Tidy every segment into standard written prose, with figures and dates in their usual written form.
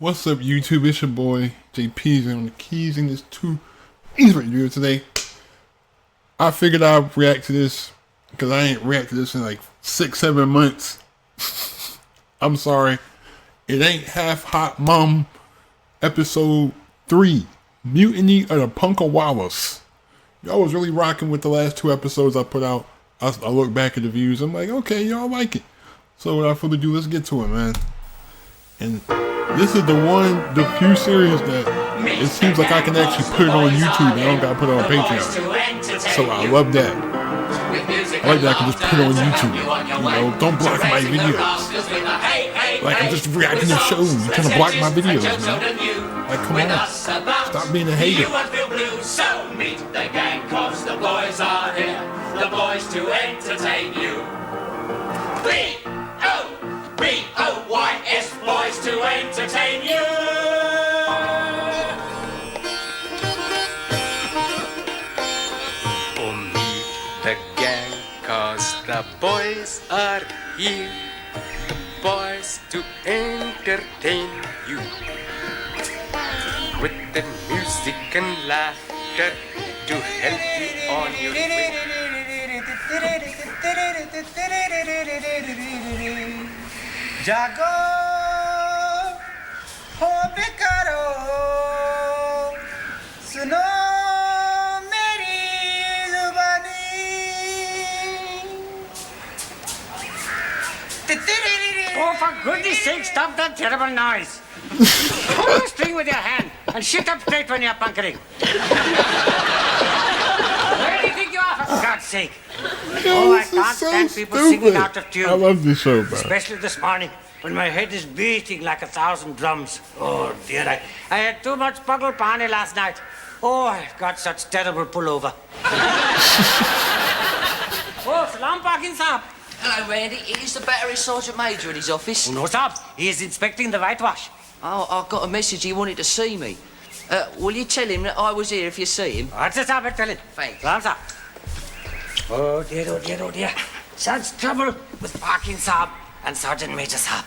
What's up, YouTube? It's your boy JP's on the keys in this 2 Easy review today. I figured I'd react to this because I ain't reacted to this in like 6-7 months. I'm sorry. It ain't Half Hot Mum episode 3, Mutiny of the Punka Wallahs. Y'all was really rocking with the last 2 episodes I put out. I look back at the views. I'm like, okay, y'all like it. So without further ado, let's get to it, man. And this is the few series that it seems like I can actually put it on YouTube and I don't gotta put it on Patreon. So I love that. I like that I can just put it on YouTube. You know, don't block my videos. Like, I'm just reacting to shows. You're trying to block my videos, man. Like, come on. Stop being a hater. So meet the gang, cause the boys are here. The boys to entertain you. B-O-B-O-Y-S, boys to entertain you. Oh, meet the gang, cause the boys are here. The boys to entertain you. With the music and laughter to help you on your way. जागो हो बेकारो सुनो मेरी जुबानी Oh, for goodness sake, stop that terrible noise. Hold the string with your hand and shut up straight when you're punkering. Where do you think you are, for God's sake? Oh, I can't stand people singing out of tune. I love this show, bro. Especially this morning when my head is beating like 1,000 drums. Oh, dear, I had too much puggle pani last night. Oh, I've got such terrible pullover. Oh, Salam Parkin Saab. Hello, Randy. Is the battery sergeant major in his office? No, Saab. He is inspecting the whitewash. Oh, I've got a message. He wanted to see me. Will you tell him that I was here if you see him? What's it, Saab? Tell him. Thanks. Salam, Saab. Oh, dear, oh, dear, oh, dear. Such trouble with Parkin Saab and Sergeant Major Saab.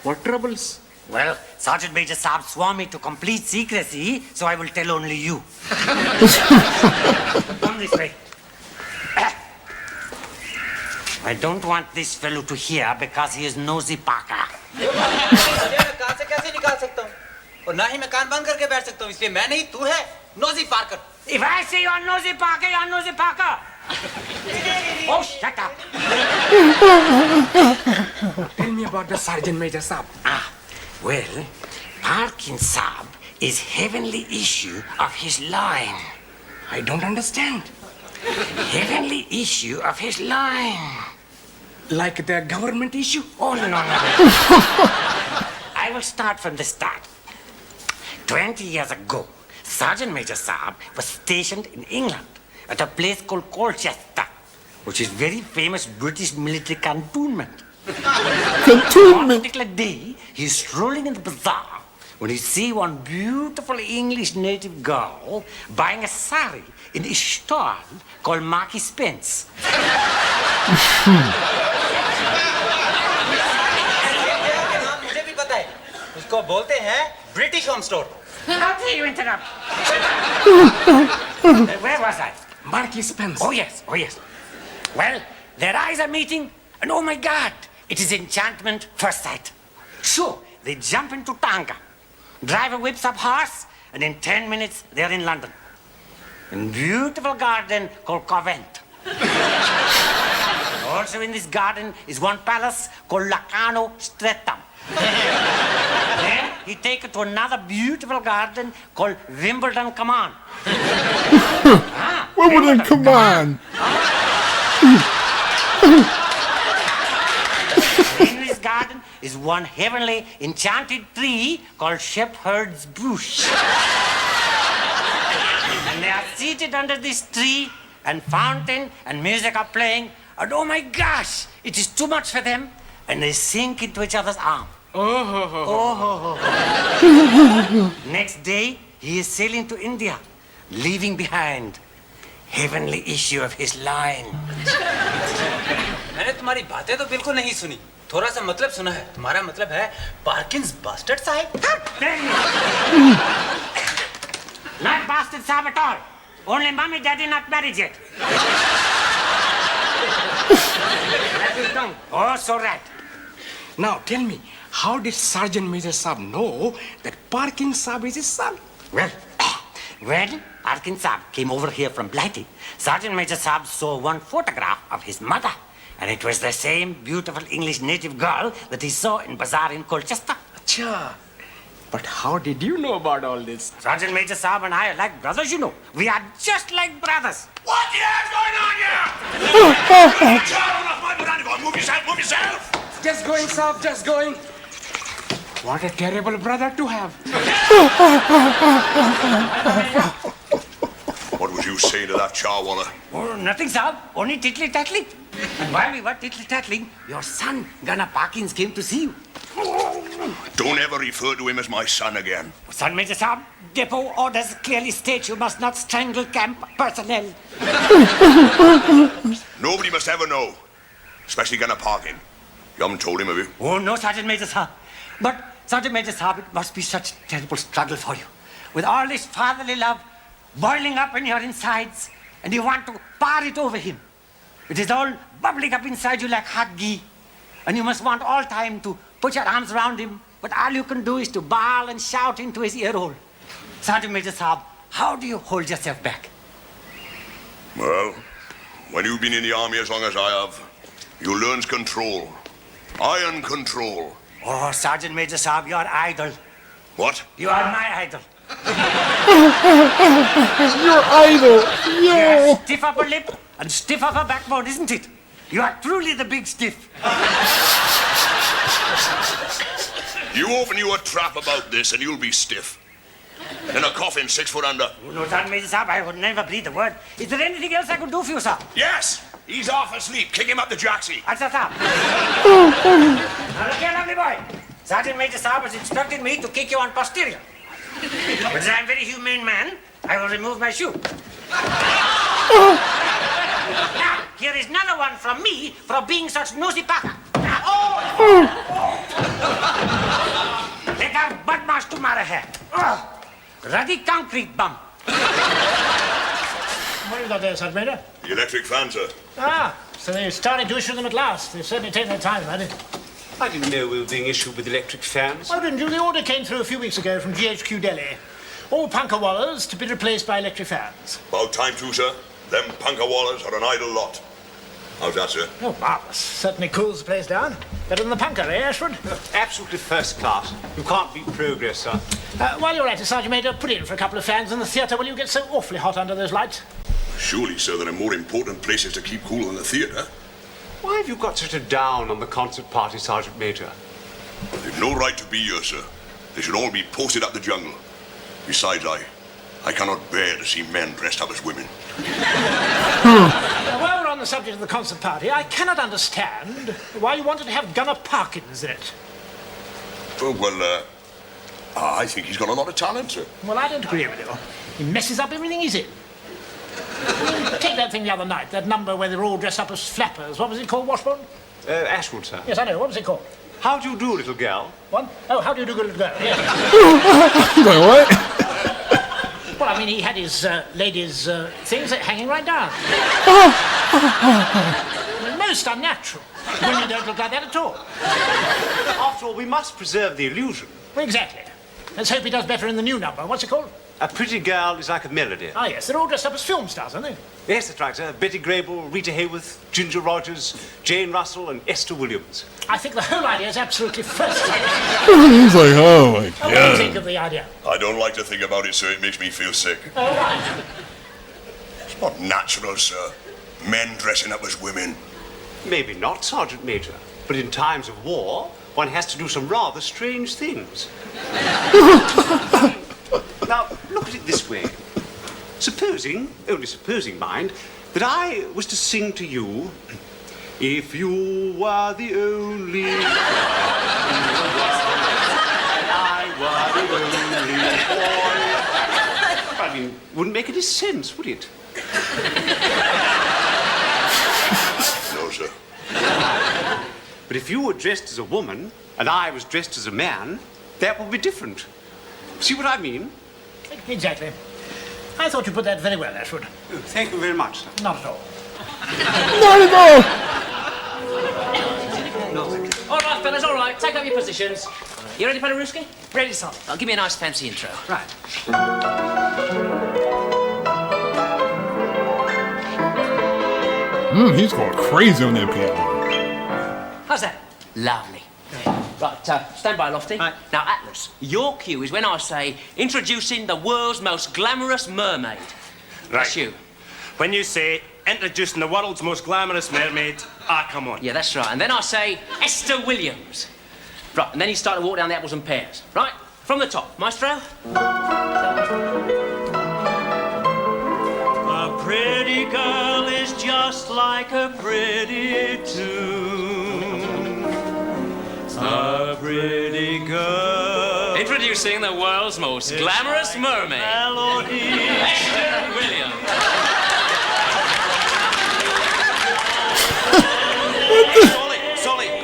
What troubles? Well, Sergeant Major Saab swore me to complete secrecy, so I will tell only you. Come this way. I don't want this fellow to hear because he is nosy Parker. कान से कैसे निकाल सकता हूँ और ना ही मैं कान बंद करके बैठ सकता हूँ इसलिए मैं नहीं तू है nosy Parker If I say you're nosy Parker, you're nosy Parker. Oh, shut up. Tell me about the Sergeant Major Saab. Well, Parkin Saab is heavenly issue of his line. I don't understand. Heavenly issue of his line. Like the government issue? Oh, no. I will start from the start. 20 years ago, Sergeant Major Saab was stationed in England at a place called Colchester, which is very famous British military cantonment. One particular day, he's strolling in the bazaar when he see one beautiful English native girl buying a sari in a stall called Marky Spence. मुझे भी पता है उसको बोलते हैं British home store How dare you interrupt? Where was I? Marky Spence. Oh, yes. Well, their eyes are meeting, and oh my God, it is enchantment first sight. So, they jump into Punka. Driver whips up horse, and in 10 minutes, they're in London. In beautiful garden called Covent. Also in this garden is one palace called Lacano Streatham. Then he take it to another beautiful garden called Wimbledon Common. Wimbledon Common. In this garden is one heavenly enchanted tree called Shepherd's Bush. And they are seated under this tree, and fountain and music are playing, and oh my gosh, it is too much for them, and they sink into each other's arms. Next day, he is sailing to India, leaving behind heavenly issue of his line. मैंने तुम्हारी बातें तो बिल्कुल नहीं सुनी थोड़ा सा मतलब सुना है, तुम्हारा मतलब है पार्किंस बास्टर्ड साहब? Not bastard Saab at all. Only mommy, daddy not married yet. That's his tongue. Oh, so right. Now tell me, how did Sergeant Major Saab know that Parkin Saab is his son? Well, when Parkin Saab came over here from Blighty, Sergeant Major Saab saw one photograph of his mother. And it was the same beautiful English native girl that he saw in bazaar in Colchester. Acha. But how did you know about all this? Sergeant Major Saab and I are like brothers, you know. We are just like brothers. What the hell's going on here? Move yourself, move yourself! Just going, Saab, just going. What a terrible brother to have. What was you saying to that charwaller? Oh, nothing, Saab. Only tiddly-tattling. And while we were tiddly-tattling, your son, Gunner Parkins, came to see you. Don't ever refer to him as my son again. Son Major Saab, depot orders clearly state you must not strangle camp personnel. Nobody must ever know. Especially Gunner Parkin. You haven't told him, have you? Oh, no, Sergeant Major Saab. But, Sergeant Major Saab, it must be such a terrible struggle for you. With all this fatherly love boiling up in your insides, and you want to pour it over him. It is all bubbling up inside you like hot ghee. And you must want all time to put your arms around him, but all you can do is to bawl and shout into his ear hole. Sergeant Major Saab, how do you hold yourself back? Well, when you've been in the army as long as I have, you learn control. Iron control. Oh, Sergeant Major Saab, you're idle. What? You are my idol. You're idle. You Yo. have stiff upper lip and stiff upper backbone, isn't it? You are truly the big stiff. You open you a trap about this and you'll be stiff. In a coffin 6 foot under. Oh, no, Sergeant Major Saab, I would never breathe a word. Is there anything else I could do for you, sir? Yes! He's half asleep. Kick him up the jacksie. Answer, sir. Now, look here, lovely boy. Sergeant Major Saab has instructed me to kick you on posterior. But as I'm a very humane man, I will remove my shoe. Now, here is another one from me for being such nosy paka. Lekar badmash tumhara hai. Ruddy concrete bum. What have you got there, Sergeant Major? The electric fan, sir. Ah, so they've started to issue them at last. They've certainly taken their time about it. I didn't know we were being issued with electric fans. Oh, didn't you? The order came through a few weeks ago from GHQ Delhi. All Punka Wallahs to be replaced by electric fans. About time too, sir. Them Punka Wallahs are an idle lot. How's that, sir? Oh, marvellous. Certainly cools the place down. Better than the Punka, eh, Ashford? Absolutely first class. You can't beat progress, sir. While you're at it, Sergeant Major, put in for a couple of fans in the theatre. Will you get so awfully hot under those lights? Surely, sir, there are more important places to keep cool than the theatre. Why have you got such a down on the concert party, Sergeant Major? They've no right to be here, sir. They should all be posted up the jungle. Besides, I cannot bear to see men dressed up as women. While we're on the subject of the concert party, I cannot understand why you wanted to have Gunner Parkins in it. Well, I think he's got a lot of talent, sir. Well, I don't agree with you. He messes up everything he's in. Take that thing the other night, that number where they're all dressed up as flappers. What was it called, Washburn? Ashwood, sir. Yes, I know. What was it called? How do you do, little girl? What? Oh, how do you do, good little girl? Yes. Like what? Well, I mean, he had his ladies' things hanging right down. Well, most unnatural. Women don't look like that at all. After all, we must preserve the illusion. Well, exactly. Let's hope he does better in the new number. What's it called? A pretty girl is like a melody. Ah, yes, they're all dressed up as film stars, aren't they? Yes, that's right, sir. Betty Grable, Rita Hayworth, Ginger Rogers, Jane Russell, and Esther Williams. I think the whole idea is absolutely first class. He's like, oh my What do you god. think of the idea? I don't like to think about it, sir. It makes me feel sick. Oh, right. It's not natural, sir. Men dressing up as women. Maybe not, Sergeant Major. But in times of war, one has to do some rather strange things. Now, look at it this way. Supposing, only supposing, mind, that I was to sing to you, if you were the only one, I were the only boy. I mean, wouldn't make any sense, would it? No, sir. But if you were dressed as a woman and I was dressed as a man, that would be different. See what I mean? Exactly. I thought you put that very well, Ashwood. Oh, thank you very much, sir. Not at all. Not at all. All right, fellas, all right. Take up your positions. You ready, Padaruski? Ready, sir. I'll give me a nice fancy intro. Right. He's going crazy on that piano. How's that? Lovely. Right, stand by, Lofty. Right. Now, Atlas, your cue is when I say, introducing the world's most glamorous mermaid. That's you. When you say, introducing the world's most glamorous mermaid, come on. Yeah, that's right. And then I say, Esther Williams. Right, and then you start to walk down the apples and pears. Right, from the top. Maestro? A pretty girl is just like a pretty tune. A pretty girl. Introducing the world's most glamorous mermaid. Esther Williams.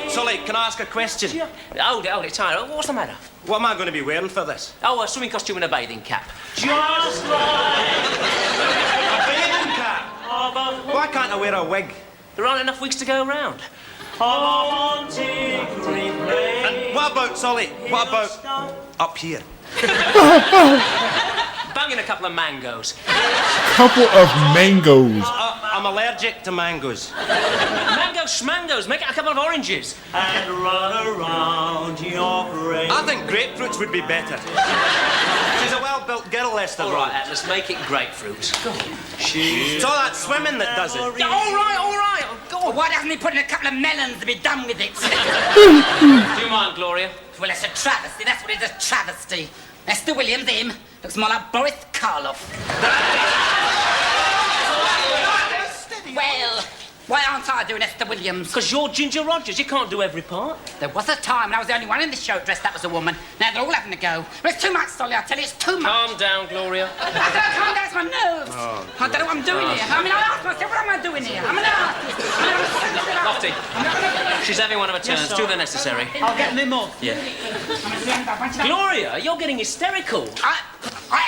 Solly, can I ask a question? Yeah. Hold it, Tyler. What's the matter? What am I going to be wearing for this? Oh, a swimming costume and a bathing cap. Just like a bathing cap. Why can't I wear a wig? There aren't enough weeks to go around. And what about, Solly, what about up here? Banging a couple of mangoes. Couple of mangoes. I'm allergic to mangoes. Mango schmangos. Make it a couple of oranges. And run around your brain. I think grapefruits would be better. She's a well-built girl, Esther. All right, Atlas, make it grapefruits. Go on. It's all that swimming that does it. Yeah, all right. Go on. Why doesn't he put in a couple of melons to be done with it? Do you mind, Gloria? Well, it's a travesty. That's what it is, a travesty. Esther Williams, him, looks more like Boris Karloff. Well, why aren't I doing Esther Williams? Because you're Ginger Rogers. You can't do every part. There was a time when I was the only one in the show dressed up as a woman. Now they're all having a go. But it's too much, Solly, I tell you, it's too much. Calm down, Gloria. I don't calm down, it's my nerves. I don't know what I'm doing here. I mean, I ask myself, what am I doing here? I'm an artist. Lofty, she's having one of her turns. Do the necessary. I'll get me more. Yeah. Gloria, you're getting hysterical. I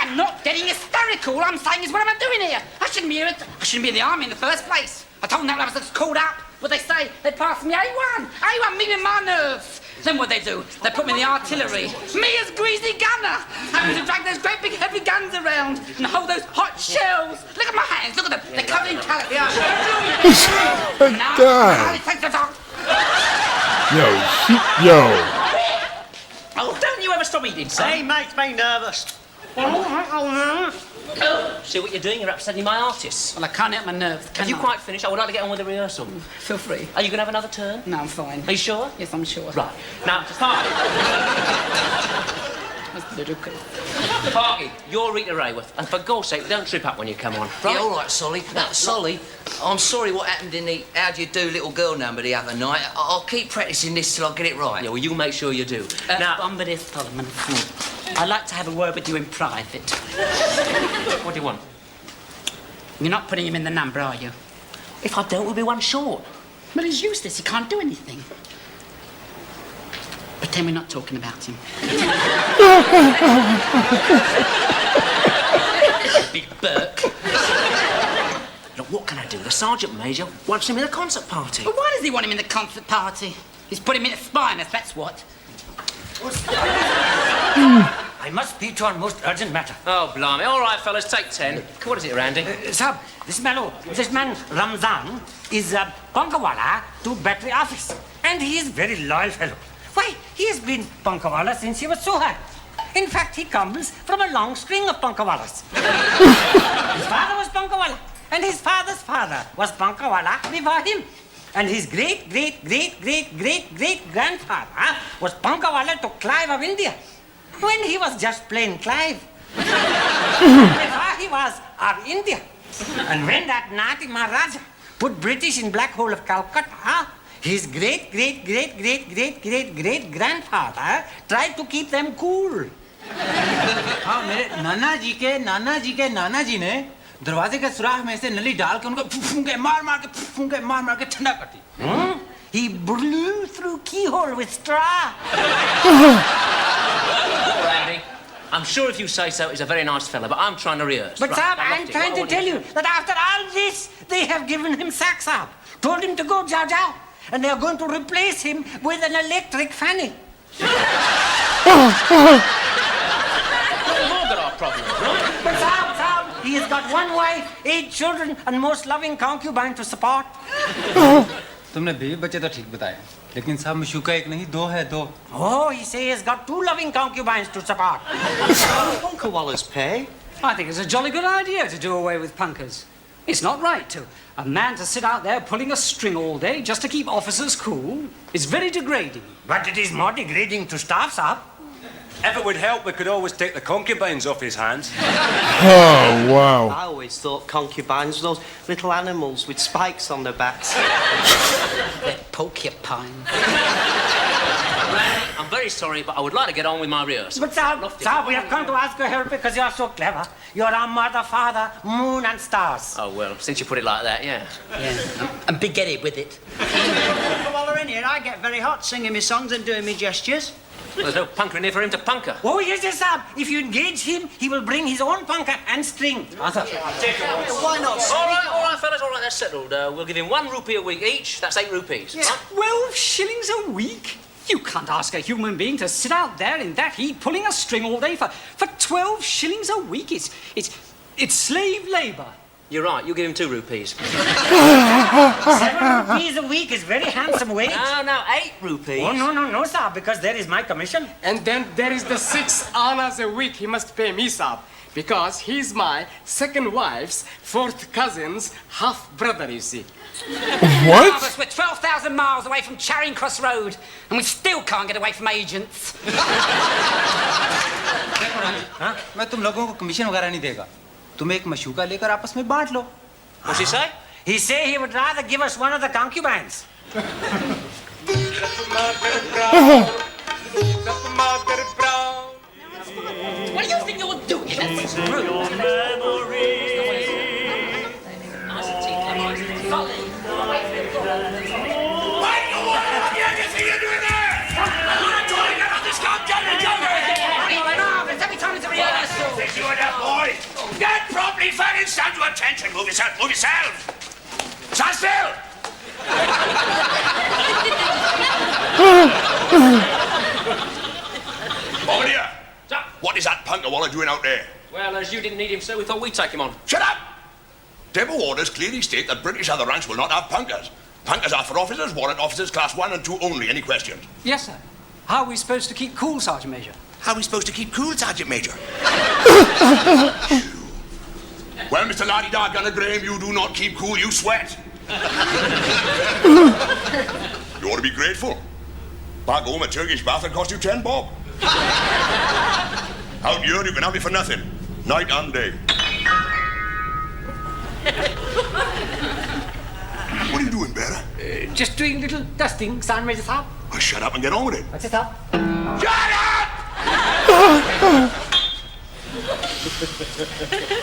am not getting hysterical. All I'm saying is, what am I doing here? I shouldn't be here. I shouldn't be in the army in the first place. I told them that I was called up. What they say, they passed me A1. A1, me with my nerves. Then what they do? They put me in the artillery. Me as greasy gunner. Having to drag those great big heavy guns around and hold those hot shells. Look at my hands, look at them. They're covered in colour. Yo. Oh, don't you ever stop eating, son? Hey, makes me nervous. See what you're doing? You're upsetting my artists. Well, I can't help my nerves, can Have you I? quite finished? I would like to get on with the rehearsal. Feel free. Are you going to have another turn? No, I'm fine. Are you sure? Yes, I'm sure. Right. Now, Parky. That's ludicrous. Parky, you're Rita Rayworth. And for God's sake, don't trip up when you come on. Right? Yeah, all right, Solly. Now, Solly, I'm sorry what happened in the How Do You Do Little Girl number the other night. I'll keep practising this till I get it right. Yeah, well, you make sure you do. Now, Bombadil Solomon, I'd like to have a word with you in private. what do you want? You're not putting him in the number, are you? If I don't, we'll be one short. Well, he's useless. He can't do anything. Pretend we're not talking about him. Big Burke. Look, what can I do? The Sergeant Major wants him in a concert party. But why does he want him in the concert party? He's put him in a spineless, that's what. I must speak to on most urgent matter. Oh, blimey. All right, fellas, take 10. What is it, Randy? Sab, this man Ramzan is a Punkawala to battery office. And he is very loyal fellow. Why, he has been Punkawala since he was Suhad. In fact, he comes from a long string of Punkawalas. His father was Punkawala, and his father's father was Punkawala before him. And his great-great-great-great-great-great-grandfather was Punkawala to Clive of India, when he was just plain Clive. Before he was of India. And when that naughty Maharaja put British in Black Hole of Calcutta, his great-great-great-great-great-great-grandfather tried to keep them cool. हाँ मेरे नाना जी के नाना जी ने दरवाजे के सुराख में से नली डाल के उनको फूंके मार मार के ठंडा कर दी। He blew through keyhole with straw. Randy, I'm sure if you say so, he's a very nice fella, but I'm trying to rehearse. But, Right, sir, I I'm lost it. trying What I to want tell you you that after all this, they have given him sacks up, told him to go Jaja, and they are going to replace him with an electric fanny. We've all got our problems, right? But, sir, he has got 1 wife, 8 children, and most loving concubine to support. तुमने बीवी बच्चे तो ठीक बताए, लेकिन साहब मशूका एक नहीं 2 है 2. Oh, he says he has got 2 loving concubines to support. Punka Wallahs pay. I think it's a jolly good idea to do away with punkers. It's not right to. A man to sit out there pulling a string all day just to keep officers cool. It's very degrading. But it is more degrading to staff, sir. If it would help, we could always take the concubines off his hands. Oh, wow. I always thought concubines were those little animals with spikes on their backs. They're porcupine. I'm very sorry, but I would like to get on with my rehearsal. But, sir, we have come to ask your help because you're so clever. You're our mother, father, moon and stars. Oh, well, since you put it like that, yeah. And big-headed with it. While we're in here, I get very hot singing me songs and doing me gestures. Well, there's no punker in here for him to punker. Oh, yes, sir. If you engage him, he will bring his own punker and string. Why not? All right, fellas, all right, that's settled. We'll give him 1 rupee a week each. That's 8 rupees. Yeah. Right? 12 shillings a week? You can't ask a human being to sit out there in that heat pulling a string all day for 12 shillings a week. It's slave labour. You're right, you give him 2 rupees. 7 rupees a week is very handsome wage. No, 8 rupees. Oh, no, sir, because there is my commission. And then there is the 6 annas a week he must pay me, sir, because he's my second wife's 4th cousin's half-brother, you see. What? We're 12,000 miles away from Charing Cross Road, and we still can't get away from agents. मैं तुम लोगों को commission वगैरह नहीं देगा. तुम एक मशूका लेकर आपस में बांट लो. What's he say? He say he would rather give us one of the concubines. What do you think you're doing? That's rude. Get properly fed and stand to attention. Move yourself, move yourself. Stand still. Over here. What is that punker Waller doing out there? Well, as you didn't need him, sir, we thought we'd take him on. Shut up! Depot orders clearly state that British other ranks will not have punkers. Punkers are for officers, warrant officers, class 1 and 2 only. Any questions? Yes, sir. How are we supposed to keep cool, Sergeant Major? How are we supposed to keep cool, Sergeant Major? Well, Mr. Lardy-Dar Gunner Graham, you do not keep cool, you sweat. You ought to be grateful. Back home, a Turkish bath will cost you 10 bob. Out here, you can have it for nothing. Night and day. What are you doing, Bearer? Just doing little dusting, Sergeant Major, sir. Well, shut up and get on with it. What's it, sir? Shut up!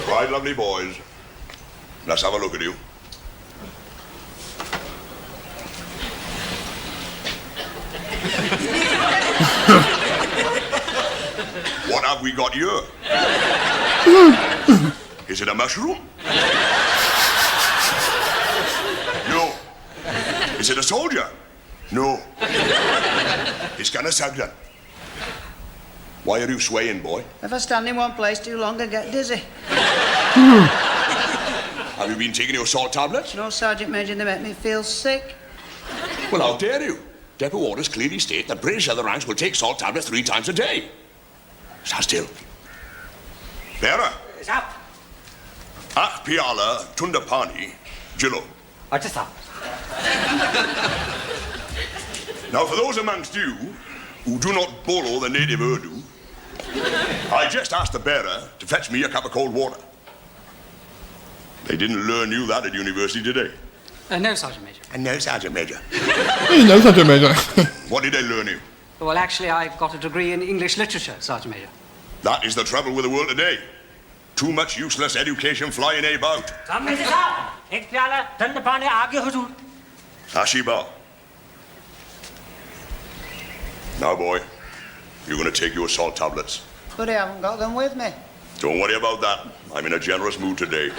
Right, lovely boys. Let's have a look at you. What have we got here? Is it a mushroom? No. Is it a soldier? No. It's gonna Sagdan. Why are you swaying, boy? If I stand in one place too long, I get dizzy. Have you been taking your salt tablets? No, Sergeant Major, they make me feel sick. Well, how dare you? Depot orders clearly state that British other ranks will take salt tablets 3 times a day. Stand still. Bearer. Sir. Ak Piala Tundapani Jillo. What's it, sir? Now, for those amongst you who do not borrow the native Urdu, I just asked the bearer to fetch me a cup of cold water. They didn't learn you that at university, did they? No, Sergeant Major. No, Sergeant Major. No, Sergeant Major. What did they learn you? Well, actually, I've got a degree in English literature, Sergeant Major. That is the trouble with the world today. Too much useless education flying about. Sergeant Major, sir. Ek pyala thand paani aage huzur. Ashiba. Now, boy, you're going to take your salt tablets. But I haven't got them with me. Don't worry about that. I'm in a generous mood today.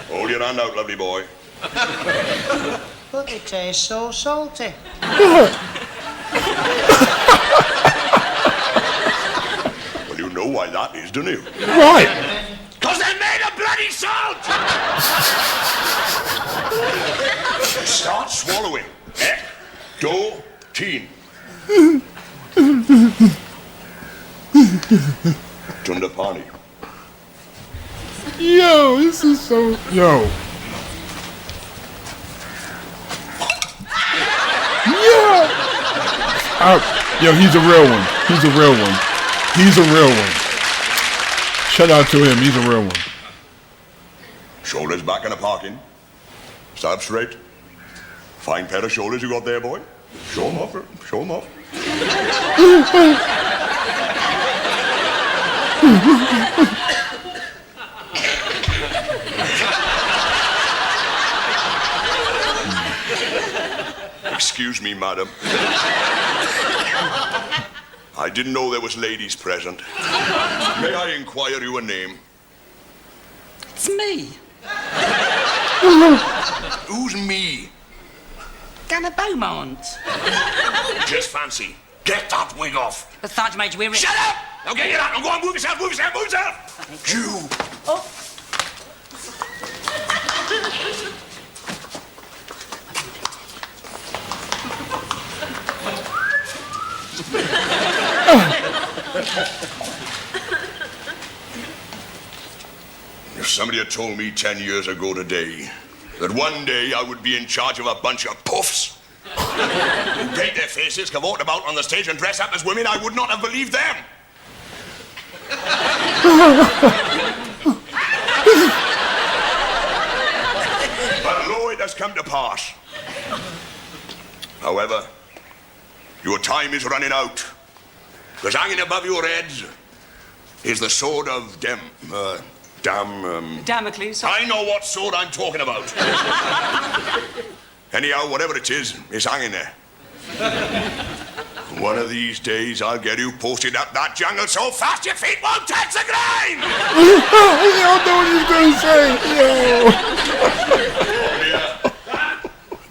Hold your hand out, lovely boy. But they taste so salty. Well, you know why that is, don't you? Right. Because they're made of bloody salt! Start swallowing. Do-teen. Tundapani. Yo, this is so... Yo. Yeah. Yo, he's a real one. He's a real one. He's a real one. Shout out to him. He's a real one. Shoulders back in the parking. Stand up straight. Fine pair of shoulders you got there, boy. Show 'em off. Show 'em off. Excuse me, madam. I didn't know there was ladies present. May I inquire your name? It's me. Who's me? Gunner Beaumont. Just fancy. Get that wig off. The Sergeant Major, we're... Shut up! Now get your hat and go on, move yourself, move yourself, move yourself! You! Oh. If somebody had told me 10 years ago today that one day I would be in charge of a bunch of puffs who paint their faces, cavort about on the stage and dress up as women, I would not have believed them. But lo, it has come to pass. However, your time is running out, because hanging above your heads is the sword of Damocles. I know what sword I'm talking about. Anyhow, whatever it is, it's hanging there. One of these days, I'll get you posted up that jungle so fast your feet won't touch the ground! You don't know what he's gonna say. Yo.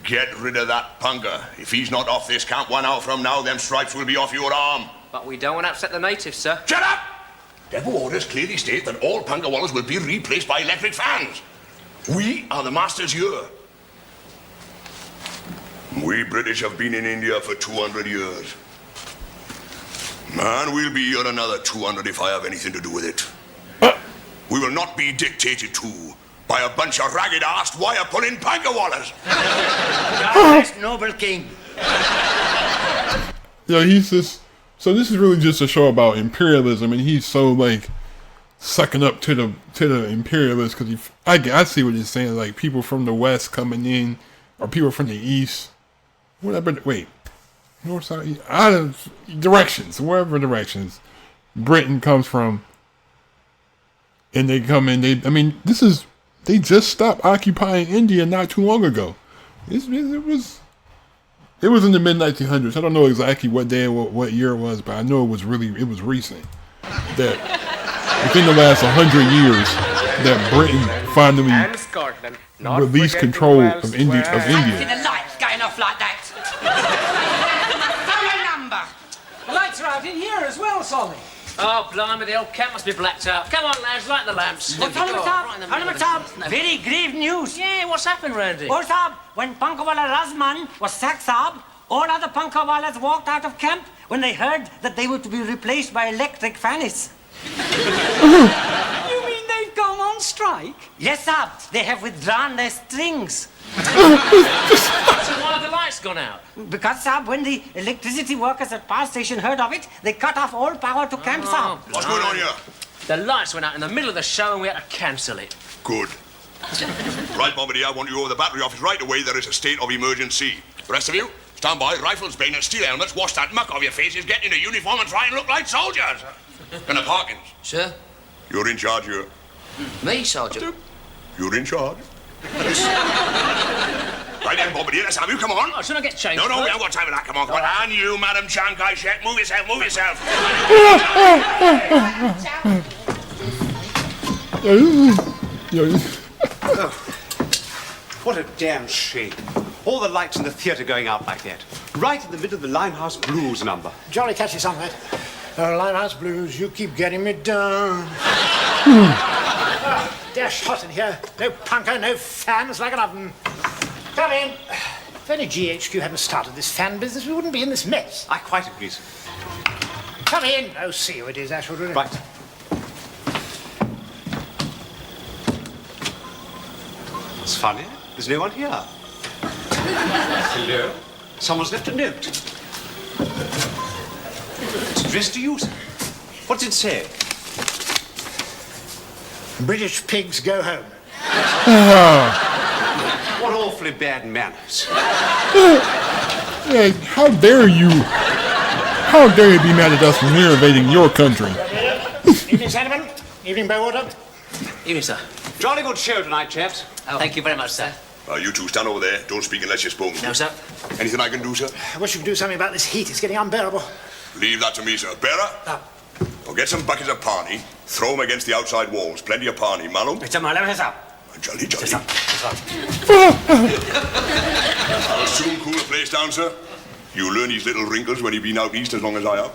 Get rid of that Punka. If he's not off this camp 1 hour from now, them stripes will be off your arm. But we don't want to upset the natives, sir. Shut up! Depot orders clearly state that all Punka Wallahs will be replaced by electric fans. We are the masters here. We British have been in India for 200 years. Man, we'll be here another 200 if I have anything to do with it. We will not be dictated to by a bunch of ragged-assed, wire-pulling Punka Wallahs. God rest noble king. Yo, he's just... So this is really just a show about imperialism, and he's so, like, sucking up to the imperialists, because I see what he's saying, like, people from the West coming in, or people from the East, whatever, wait, North, South, East, out of directions, wherever directions Britain comes from, and they come in, they just stopped occupying India not too long ago. It was in the mid-1900s. I don't know exactly what day, what year it was, but I know it was recent. That within the last 100 years, that Britain finally released control of India. I've seen the lights going off like that. Phone number. The lights are out in here as well, Solly. Oh, blimey, the old camp must be blacked out. Come on, lads, light the lamps. Very grave news. Yeah, what's happened, Randy? Oh, Sahab, when Punkawala Razman was sacked, Sahab, all other Punkawalas walked out of camp when they heard that they were to be replaced by electric fans. You mean they've gone on strike? Yes, Sahab, they have withdrawn their strings. So why have the lights gone out? Because, Sahab, when the electricity workers at power station heard of it, they cut off all power to camp, Sahab. What's going on here? The lights went out in the middle of the show and we had to cancel it. Good. Right, Bombadil, I want you over the battery office right away. There is a state of emergency. The rest of you, stand by, rifles, bayonets, steel helmets, wash that muck off your faces, get into uniform and try and look like soldiers. Colonel Parkins. Sir? You're in charge here. Me, Sergeant? You're in charge. Right then, Bob, let's have you. Come on. Oh, shouldn't I get changed? No, we first? haven't got time for that. Come on, come on. And you, Madam Chankai Shek, move yourself, move yourself. What a damn shame. All the lights in the theatre going out like that. Right in the middle of the Limehouse Blues number. Jolly catchy song, that. Limehouse Blues, you keep getting me down. Dash hot in here. No punker, no fans like an oven. Come in. If only GHQ hadn't started this fan business, we wouldn't be in this mess. I quite agree, sir. Come in. Oh, see who it is, Ashwood. Right. It's funny. There's no one here. Hello? Someone's left a note. It's addressed to you, sir. What's it say? British pigs go home. What awfully bad manners. Yeah, how dare you? How dare you be mad at us when we're invading your country? Evening, Sandeman. Evening, Bowater. Evening, sir. Jolly good show tonight, chaps. Oh, thank you very much, sir. You two stand over there. Don't speak unless you're spoken to. No, sir. Anything I can do, sir? I wish you could do something about this heat. It's getting unbearable. Leave that to me, sir. Bearer? Well, get some buckets of pani, throw them against the outside walls. Plenty of pani, malum. Jolly, jolly. I'll soon cool the place down, sir. You'll learn these little wrinkles when you've been out east as long as I have.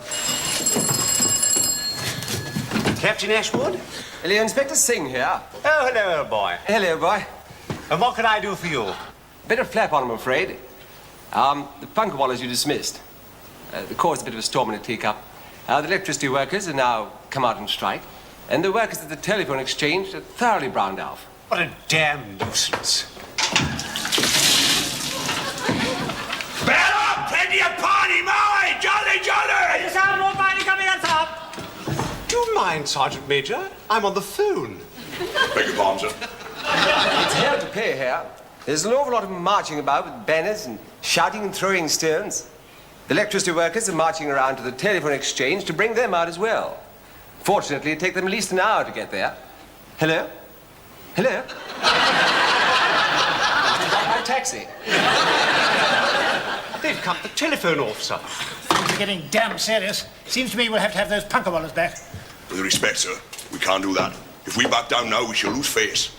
Captain Ashwood? Hello, Inspector Singh here. Oh, hello, old boy. Hello, boy. And what can I do for you? Bit of flap on, I'm afraid. The Punka Wallahs you dismissed. They caused a bit of a storm in a teacup. The electricity workers have now come out on strike, and the workers at the telephone exchange are thoroughly browned out. What a damn nuisance. Bearer, plenty of pani, my! Jolly, jolly! Do you mind, Sergeant Major? I'm on the phone. Beg your pardon, sir. It's hell to pay here. There's an awful lot of marching about with banners and shouting and throwing stones. The electricity workers are marching around to the telephone exchange to bring them out as well. Fortunately, it takes them at least an hour to get there. Hello? Hello? My taxi. They've cut the telephone off, sir. Things are getting damn serious. Seems to me we'll have to have those Punka Wallahs back. With respect, sir, we can't do that. If we back down now, we shall lose face.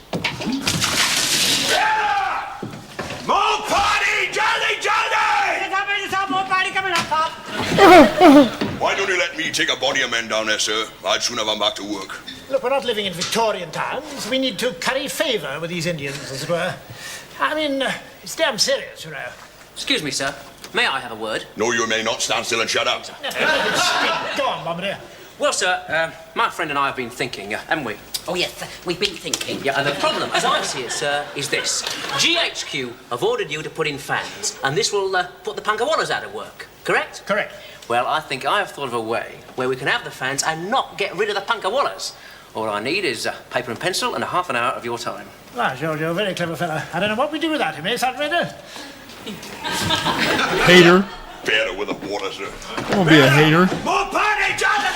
More party! Jolly, jolly! Why don't you let me take a body of men down there, sir? I'd soon have them back to work. Look, we're not living in Victorian times. We need to curry favour with these Indians, as it were. I mean, it's damn serious, you know. Excuse me, sir. May I have a word? No, you may not. Stand still and shut up. Go on, Bombardier. Well, sir, my friend and I have been thinking, haven't we? Oh, yes, we've been thinking. Yeah, and the problem, as I see it, sir, is this. GHQ have ordered you to put in fans, and this will put the Punka Wallahs out of work, correct? Correct. Well, I think I have thought of a way where we can have the fans and not get rid of the Punka Wallahs. All I need is paper and pencil and a half an hour of your time. Well, George, you're a very clever fellow. I don't know what we do without him, eh, Sergeant Major? Hater. Better with the water, sir. Don't be a hater. More party, Johnson!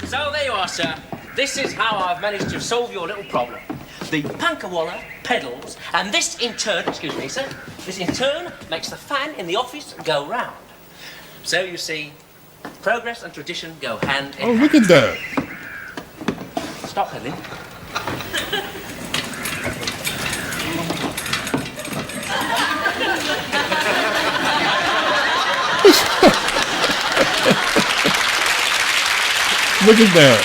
So there you are, sir. This is how I've managed to solve your little problem. The Punka Wallah pedals, and this in turn, excuse me, sir, this in turn makes the fan in the office go round. So you see, progress and tradition go hand in hand. Oh, look at that. Stop pedaling. Look at that.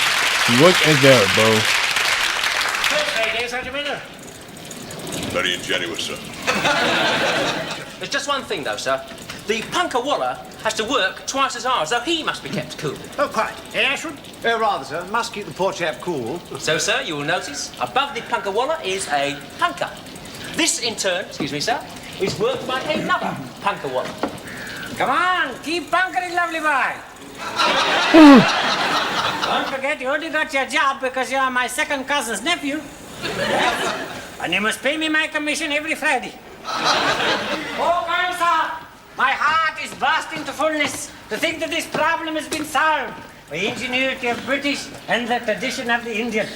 Look at that, bro. Very ingenious, sir. There's just one thing, though, sir. The Punka Wallah has to work twice as hard, so he must be kept cool. Oh, quite. Eh, Ashwood? Oh, rather, sir. Must keep the poor chap cool. So, sir, you will notice above the Punka Wallah is a punka. This, in turn, excuse me, sir, is worked by another Punka Wallah. Come on, keep bunkering, lovely boy. Don't forget, you only got your job because you are my second cousin's nephew. And you must pay me my commission every Friday. Oh, sir, my heart is bursting to fullness to think that this problem has been solved by ingenuity of British and the tradition of the Indian.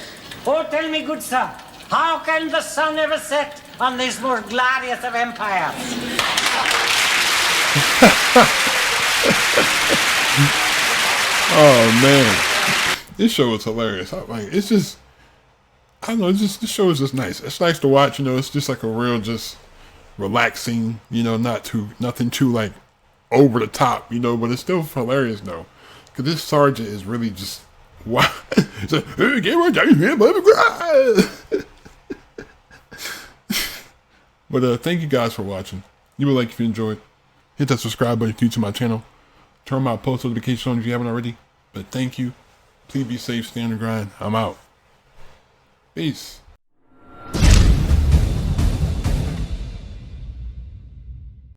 Oh, tell me, good sir, how can the sun ever set on this most glorious of empires? Oh man, this show is hilarious. It's just, I don't know, it's just, this show is just nice. It's nice to watch, you know. It's just like a real, just relaxing, you know, nothing too like over the top, you know, but it's still hilarious though, because this sergeant is really just wow. It's like, hey, get right down here, baby. But thank you guys for watching. You would like if you enjoyed, hit that subscribe button if you're new to my channel. Turn my post notifications on if you haven't already. But thank you. Please be safe, stay on the grind. I'm out. Peace.